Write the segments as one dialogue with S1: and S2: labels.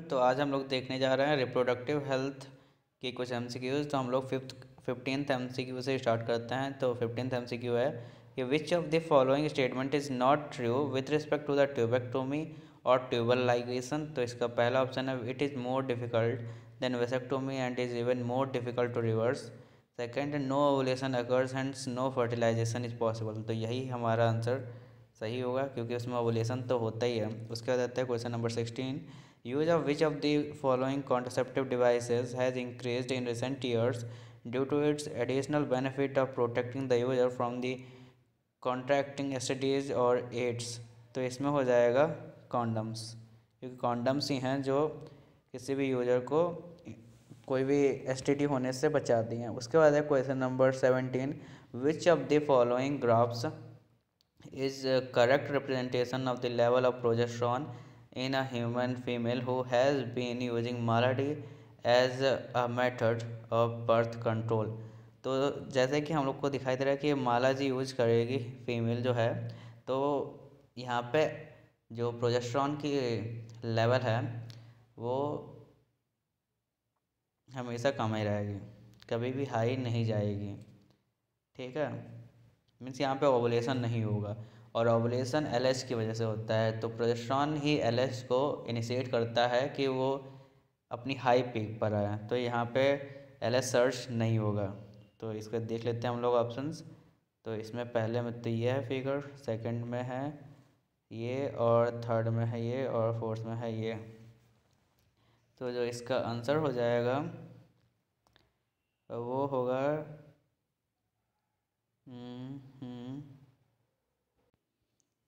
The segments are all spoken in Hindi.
S1: तो आज हम लोग देखने जा रहे हैं रिप्रोडक्टिव हेल्थ के कुछ एमसीक्यूज़। तो हम लोग 15th एमसीक्यू से स्टार्ट करते हैं। तो 15th एमसीक्यू है कि which of the following statement is not true with respect to the tubectomy और ट्यूबल लाइगेशन। तो इसका पहला ऑप्शन है it is more difficult than vasectomy and is even more difficult to reverse. Second, no ovulation occurs hence no fertilization is possible. तो यही हमारा आंसर सही होगा क्योंकि उसमें ओवुलेशन तो होता ही है। उसके बाद आता है question number 16, use of which of the following contraceptive devices has increased in recent years due to its additional benefit of protecting the user from the contracting STDs और एड्स। तो इसमें हो जाएगा कॉन्डम्स, क्योंकि कॉन्डम्स ही हैं जो किसी भी यूजर को कोई भी एसटीडी होने से बचाती हैं। उसके बाद है question number 17, which of the following graphs is a correct representation of the level of progesterone in a human female who has been using Malady as a method of birth control। तो जैसे कि हम लोग को दिखाई दे रहा है कि माला जी यूज करेगी फीमेल जो है, तो यहाँ पे जो प्रोजेस्टेरॉन की लेवल है वो हमेशा कम ही रहेगी, कभी भी हाई नहीं जाएगी। ठीक है, मीन्स यहाँ पे ओवुलेशन नहीं होगा और ओवुलेशन एलएच की वजह से होता है। तो प्रोजेस्टेरॉन ही एलएच को इनिशिएट करता है कि वो अपनी हाई पीक पर आए। तो यहाँ पे एलएच सर्च नहीं होगा। तो इसको देख लेते हैं हम लोग ऑप्शंस। तो इसमें पहले में तो ये है फिगर, सेकंड में है ये, और थर्ड में है ये, और फोर्थ में है ये। तो जो इसका आंसर हो जाएगा वो होगा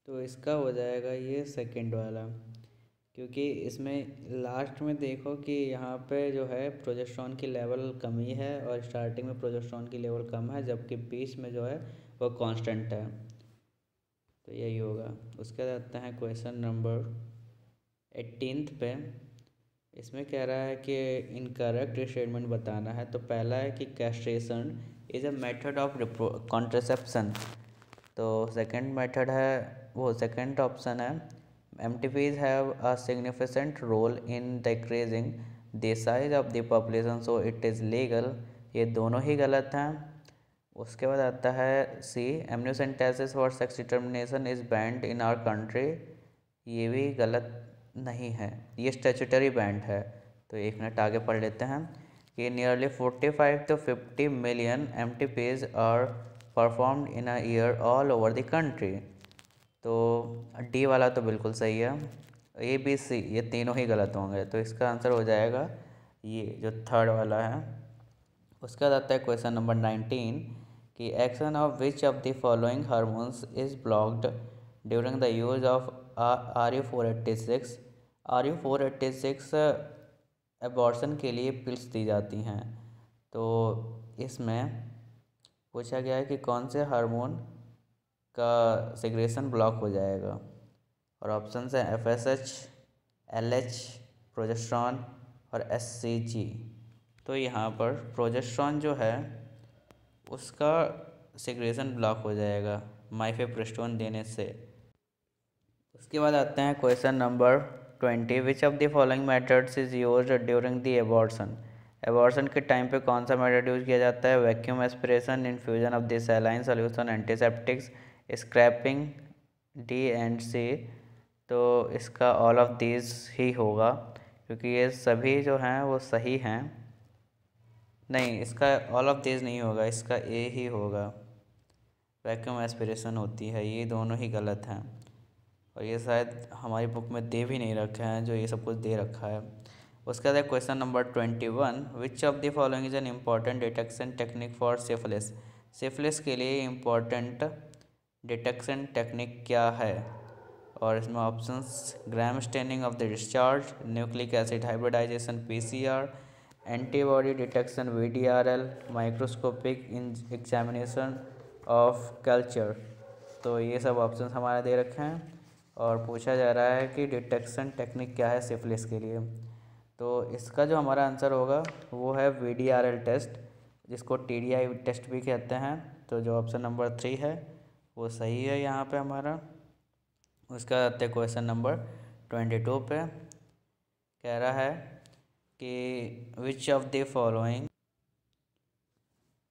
S1: तो इसका हो जाएगा ये सेकंड वाला, क्योंकि इसमें लास्ट में देखो कि यहाँ पे जो है प्रोजेस्टेरॉन की लेवल कम ही है और स्टार्टिंग में प्रोजेस्टेरॉन की लेवल कम है, जबकि बीच में जो है वो कांस्टेंट है। तो यही होगा। उसके बाद आते हैं क्वेश्चन नंबर 18 पे। इसमें कह रहा है कि इनकरेक्ट स्टेटमेंट बताना है। तो पहला है कि castration is a method of contraception. तो सेकंड मेथड है, वो सेकंड ऑप्शन है MTPs have a significant role in decreasing the size of the population so it is legal। ये दोनों ही गलत हैं। उसके बाद आता है C, amniocentesis for sex determination is banned in our country। ये भी गलत नहीं है, ये स्टैट्यूटरी बैंड है। तो एक मिनट आगे पढ़ लेते हैं कि nearly 45 to 50 million MTPs are performed in a year all over the country। तो डी वाला तो बिल्कुल सही है, ए बी सी ये तीनों ही गलत होंगे। तो इसका आंसर हो जाएगा ये जो थर्ड वाला है। उसके बाद आता है क्वेश्चन नंबर 19 कि action of which of the following hormones is blocked during the use of RU486। RU486 abortion के लिए पिल्स दी जाती हैं। तो इसमें पूछा गया है कि कौन से हार्मोन का सेग्रेशन ब्लॉक हो जाएगा, और ऑप्शन है FSH, LH, प्रोजेस्टेरॉन और SCG। तो यहाँ पर प्रोजेस्टेरॉन जो है उसका सेग्रेशन ब्लॉक हो जाएगा माइफेप्रेस्टोन देने से। उसके बाद आते हैं question number 20, which of the following methods is used during the abortion. Abortion के टाइम पे कौन सा मेथड यूज किया जाता है? Vacuum aspiration, infusion of the saline solution, antiseptics, scraping, D and C. तो इसका ऑल ऑफ दीज ही होगा, क्योंकि ये सभी जो हैं वो सही हैं। नहीं, इसका ऑल ऑफ दीज नहीं होगा, इसका ए ही होगा। वैक्यूम एस्पिरेशन होती है, ये दोनों ही गलत हैं और ये शायद हमारी बुक में दे भी नहीं रखे हैं जो ये सब कुछ दे रखा है। उसके बाद question number 21, which of the following is an important detection technique for syphilis. Syphilis के लिए इम्पॉर्टेंट डिटेक्शन टेक्निक क्या है? और इसमें options gram staining of the discharge, nucleic acid hybridization PCR, antibody detection VDRL, microscopic examination of culture. तो ये सब ऑप्शंस हमारे दे रखे हैं और पूछा जा रहा है कि डिटेक्शन टेक्निक क्या है सिफिलिस के लिए। तो इसका जो हमारा आंसर होगा वो है VDRL टेस्ट, जिसको TDI टेस्ट भी कहते हैं। तो जो ऑप्शन नंबर 3 है वो सही है यहाँ पे हमारा। उसका आते हैं क्वेश्चन नंबर 22 पे कह रहा है कि विच ऑफ द फॉलोइंग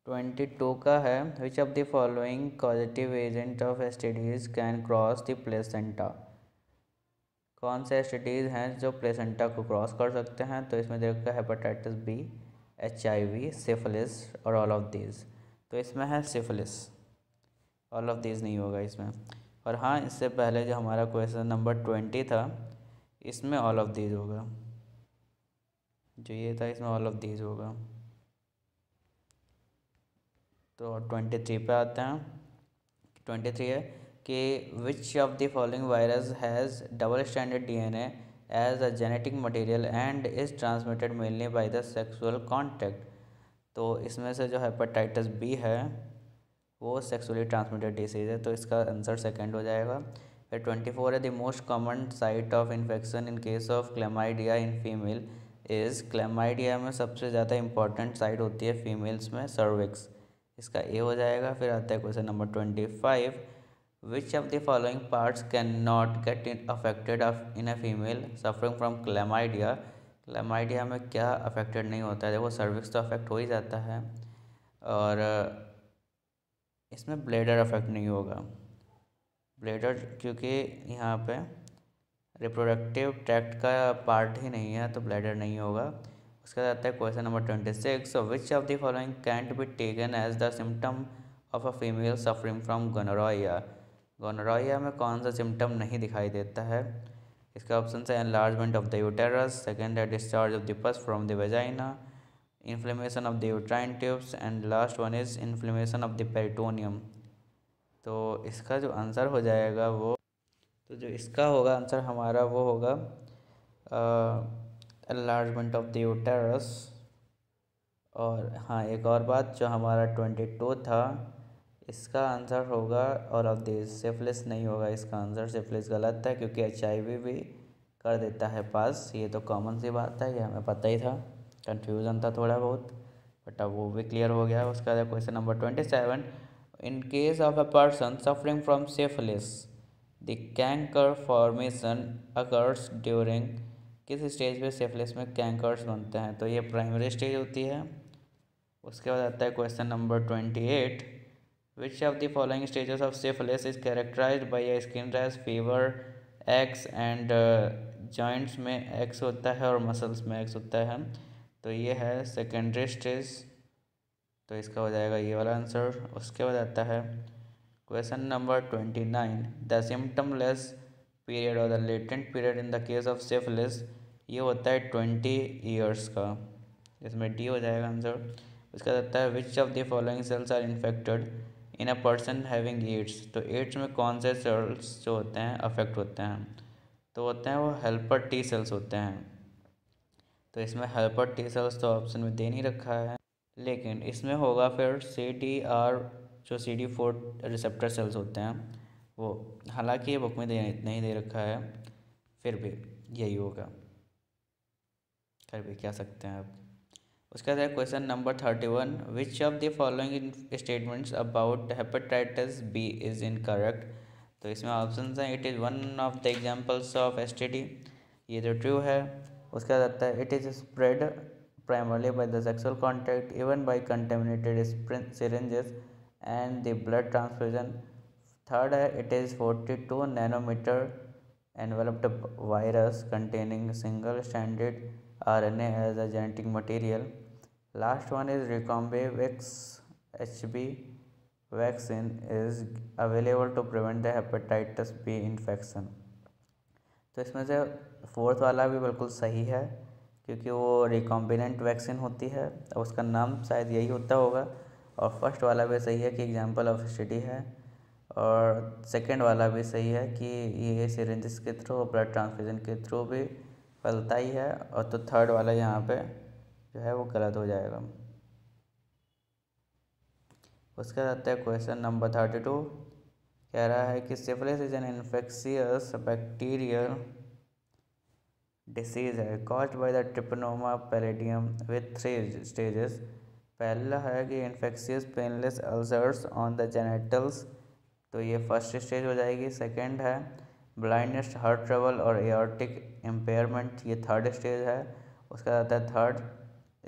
S1: 22 का है, which of the following causative agent of STDs can cross the placenta. कौन से एसटीडीज हैं जो प्लेसेंटा को क्रॉस कर सकते हैं? तो इसमें देखा हेपेटाइटिस बी, HIV, सिफिलिस और ऑल ऑफ दीज। तो इसमें है सिफिलिस, ऑल ऑफ दीज नहीं होगा इसमें। और हाँ, इससे पहले जो हमारा क्वेश्चन नंबर 20 था, इसमें ऑल ऑफ दीज होगा। जो ये था इसमें ऑल ऑफ दीज होगा। तो 23 पे आते हैं। 23 है कि which of the following virus has double standard DNA as a genetic material and is transmitted mainly by the sexual contact. तो इसमें से जो हेपेटाइटिस बी है वो सेक्सुअली ट्रांसमिटेड डिसीज़ है, तो इसका आंसर सेकंड हो जाएगा। फिर 24 है the most common site of infection in case of chlamydia in female is. Chlamydia में सबसे ज़्यादा इंपॉर्टेंट साइट होती है फीमेल्स में सर्विक्स, इसका ए हो जाएगा। फिर आता है question number 25, which of the following parts can not get affected in a female suffering from chlamydia. Chlamydia में क्या अफेक्टेड नहीं होता है? देखो सर्विक्स तो अफेक्ट हो ही जाता है, और इसमें ब्लैडर अफेक्ट नहीं होगा। ब्लैडर क्योंकि यहाँ पे रिप्रोडक्टिव ट्रैक्ट का पार्ट ही नहीं है, तो ब्लैडर नहीं होगा। उसके बाद आता है question number 26, which of the following can't be taken as the symptom of a female suffering from gonorrhoea. Gonorrhoea में कौन सा सिम्टम नहीं दिखाई देता है? इसका ऑप्शन है enlargement of the uterus, second है discharge of the pus from the vagina, inflammation of the uterine tubes and last one is inflammation of the peritoneum. तो इसका जो आंसर हो जाएगा वो, तो जो इसका होगा आंसर हमारा वो होगा एनलार्जमेंट ऑफ द यूटेरस। और हाँ, एक और बात, जो हमारा 22 था, इसका आंसर होगा ऑल ऑफ दिस। सिफिलिस नहीं होगा इसका आंसर, सिफिलिस गलत है क्योंकि HIV भी कर देता है पास, ये तो कॉमन सी बात है, ये हमें पता ही था। कन्फ्यूज़न था थोड़ा बहुत, बट अब वो भी क्लियर हो गया। उसका बाद question number 27, in case of a person suffering from syphilis the canker formation occurs during. किस स्टेज पे सिफिलिस में कैंकर्स बनते हैं? तो ये प्राइमरी स्टेज होती है। उसके बाद आता है question number 28, which of the following stages of syphilis is characterised by a skin rash, fever, aches and joints में एक्स होता है और मसल्स में एक्स होता है, तो ये है सेकेंडरी स्टेज, तो इसका हो जाएगा ये वाला आंसर। उसके बाद आता है question number 29, the symptomless period और the latent period in the case of syphilis, ये होता है 20 ईयर्स का, इसमें डी हो जाएगा आंसर। उसका आता है which of the following cells are infected in a person having AIDS. तो एड्स में कौन से सेल्स जो होते हैं अफेक्ट होते हैं? तो होते हैं वो हेल्पर T सेल्स होते हैं। तो इसमें हेल्पर T सेल्स तो ऑप्शन में दे नहीं रखा है, लेकिन इसमें होगा फिर CDR, जो CD4 रिसेप्टर सेल्स होते हैं वो, हालांकि ये बुक में नहीं दे रखा है, फिर भी यही होगा, कर भी क्या सकते हैं आप। उसके बाद question number 31, which of the following statements about hepatitis B is incorrect. तो इसमें ऑप्शन हैं it is one of the examples of STD, ये तो ट्रू है। उसके बाद आता है it is spread primarily by the sexual contact, even by contaminated syringes and the blood transfusion. Third है it is 42 nanometer enveloped virus containing single stranded RNA as a genetic material. Last one is Recombivix HB vaccine is available to prevent the hepatitis B infection. तो इसमें से फोर्थ वाला भी बिल्कुल सही है क्योंकि वो रिकॉम्बिनेंट वैक्सीन होती है, उसका नाम शायद यही होता होगा। और फर्स्ट वाला भी सही है कि एग्जाम्पल ऑफ STD है, और सेकंड वाला भी सही है कि ये सिरिंजेस के थ्रू ब्लड ट्रांसफ्यूजन के थ्रू भी फैलता ही है। और तो थर्ड वाला यहाँ पे जो है वो गलत हो जाएगा। उसके बाद आता है क्वेश्चन नंबर 32, कह रहा है कि syphilis is an infectious bacterial disease है caused by the treponema pallidum with 3 stages. पहला है कि infectious painless ulcers on the genitals, तो ये फर्स्ट स्टेज हो जाएगी। सेकंड है ब्लाइंडनेस, हार्ट ट्रबल और एओर्टिक इम्पेयरमेंट ये थर्ड स्टेज है। उसका आता है third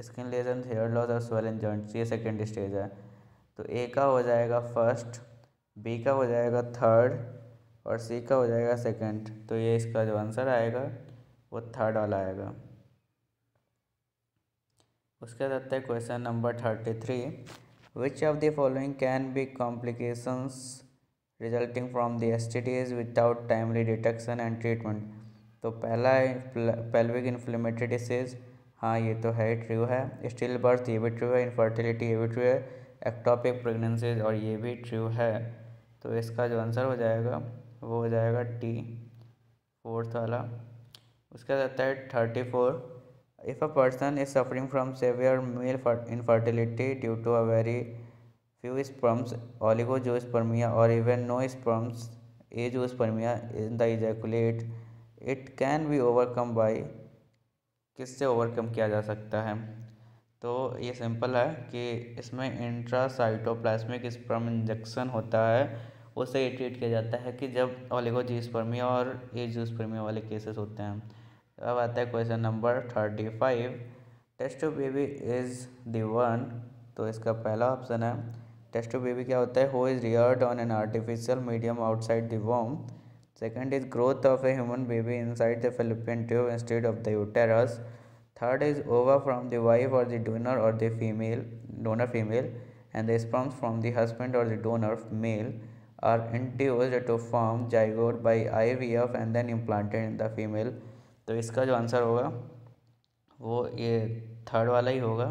S1: skin lesion, hair loss और स्वेलिंग जॉइंट्स, ये सेकेंड स्टेज है। तो ए का हो जाएगा फर्स्ट, बी का हो जाएगा थर्ड और सी का हो जाएगा सेकेंड। तो ये इसका जो आंसर आएगा वो थर्ड वाला आएगा। उसके बाद आता है question number 33, which of the following can be complications resulting from the STDs without timely detection and treatment. तो पहला है पेल्विक इन्फ्लेमेटरी डिसीज, हाँ ये तो है, ट्रू है। स्टिल बर्थ, ये भी ट्रू है। इनफर्टिलिटी, ये भी ट्रू है। एक्टोपिक प्रेगनेंसीज, और ये भी ट्रू है। तो इसका जो आंसर हो जाएगा वो हो जाएगा टी, फोर्थ वाला। उसके बाद आता है 34, if a person is suffering from severe male infertility due to a very few sperms, oligospermia, or even no sperms, azoospermia in the ejaculate, it can be overcome by, किससे ओवरकम किया जा सकता है? तो ये सिंपल है कि इसमें इंट्रासाइटोप्लाज्मिक स्पर्म इंजेक्शन होता है, उससे ये ट्रीट किया जाता है कि जब ओलिगोजिस्पर्मिया और एजियोस्पर्मिया वाले केसेस होते हैं। अब आता है क्वेश्चन नंबर 35, test tube baby is the one. तो इसका पहला ऑप्शन है टेस्ट ट्यूब बेबी क्या होता है, who is reared on an artificial medium outside the womb. Second is growth of a human baby inside the fallopian tube instead of the uterus. Third is ova from the wife or the donor or the donor female, and the sperms from the husband or the donor male are induced to form zygote by IVF and then implanted in the female। तो इसका जो आंसर होगा वो ये थर्ड वाला ही होगा।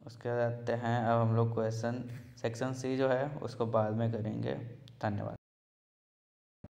S1: उसके बाद आते हैं अब हम लोग क्वेश्चन सेक्शन सी जो है उसको बाद में करेंगे। धन्यवाद।